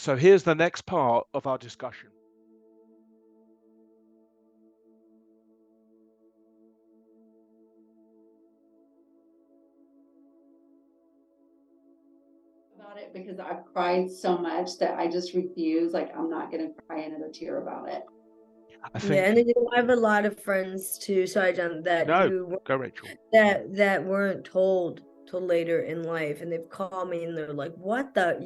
So here's the next part of our discussion. About it because I've cried so much that I just refuse. Like, I'm not going to cry another tear about it. I Yeah, and think then I have a lot of friends too. Sorry, John, that no, who go Rachel. that weren't told till later in life, and they've called me and they're like, "What the?"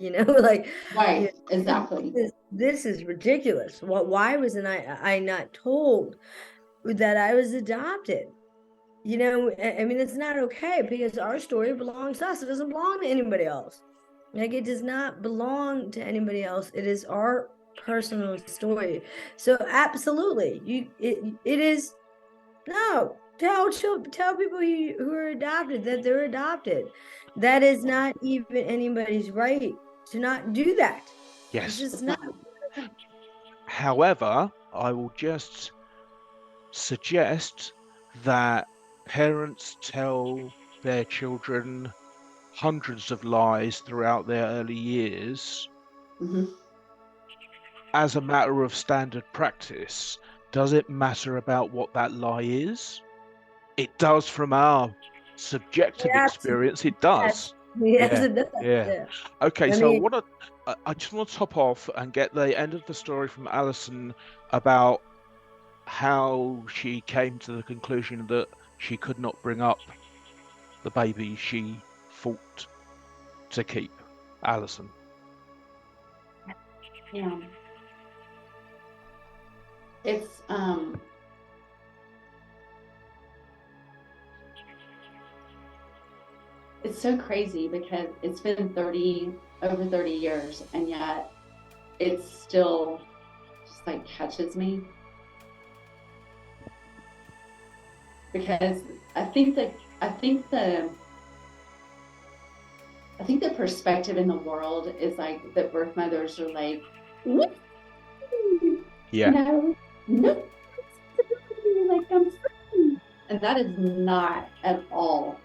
like, Right, exactly. This is ridiculous. Why wasn't I not told that I was adopted? I mean, it's not okay because our story belongs to us. It doesn't belong to anybody else. Like, it does not belong to anybody else. It is our personal story. So absolutely, it is. No, tell people who are adopted that they're adopted. That is not even anybody's right to not do that. Yes. It's just not. However, I will just suggest that parents tell their children hundreds of lies throughout their early years as a matter of standard practice. Does it matter about what that lie is? It does from our subjective experience. It does. Yes, it does. Yeah. Okay, I so mean, I just want to top off and get the end of the story from Alison about how she came to the conclusion that she could not bring up the baby she fought to keep. Alison. Yeah. It's it's so crazy because it's been over 30 years, and yet it still just like catches me. Because I think the perspective in the world is like that birth mothers are like, Yeah. no, like I'm free. And that is not at all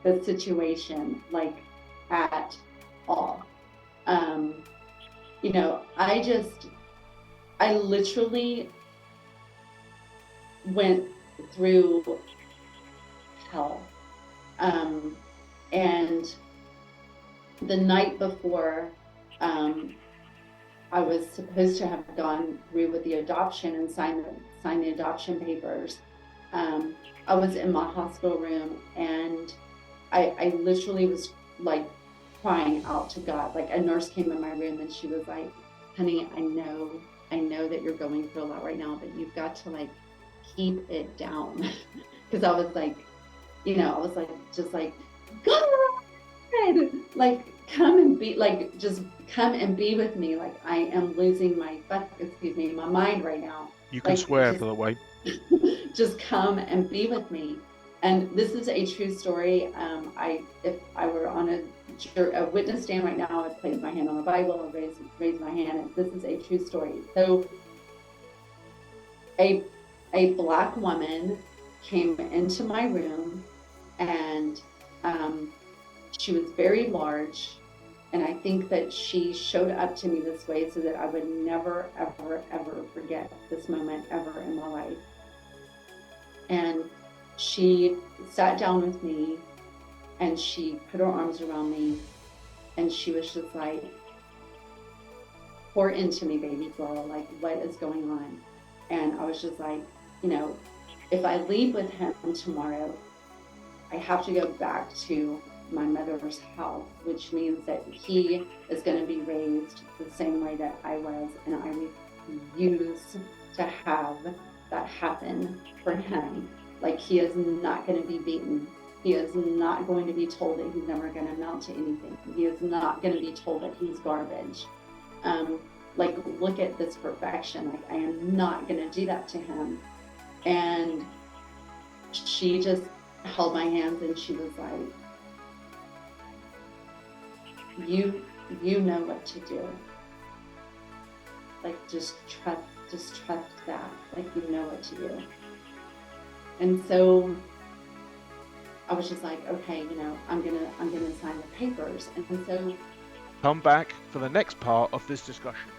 the situation, like at all. I literally went through hell. And the night before, I was supposed to have gone through with the adoption and signed the adoption papers. I was in my hospital room, and I literally was like crying out to God. Like, a nurse came in my room and she was like, honey, I know that you're going through a lot right now, but you've got to like keep it down. Because I was like, I was like, just like, God, like, come and be, like, just come and be with me. Like, I am losing my mind right now. You can Like, swear, by the way. just come and be with me. And this is a true story. If I were on a witness stand right now, I'd place my hand on the Bible and raise my hand. And this is a true story. So a Black woman came into my room, and she was very large. And I think that she showed up to me this way so that I would never, ever, ever forget this moment ever in my life. And she sat down with me, and she put her arms around me, and she was just like, pour into me, baby girl, like, what is going on? And I was just like, if I leave with him tomorrow, I have to go back to my mother's house, which means that he is going to be raised the same way that I was, and I refuse to have that happen for him. Like, he is not going to be beaten. He is not going to be told that he's never going to amount to anything. He is not going to be told that he's garbage. Like, look at this perfection. Like, I am not going to do that to him. And she just held my hands, and she was like, you know what to do. Like, just trust that. Like, you know what to do. And so I was just like, okay, I'm gonna sign the papers. And so Come back for the next part of this discussion.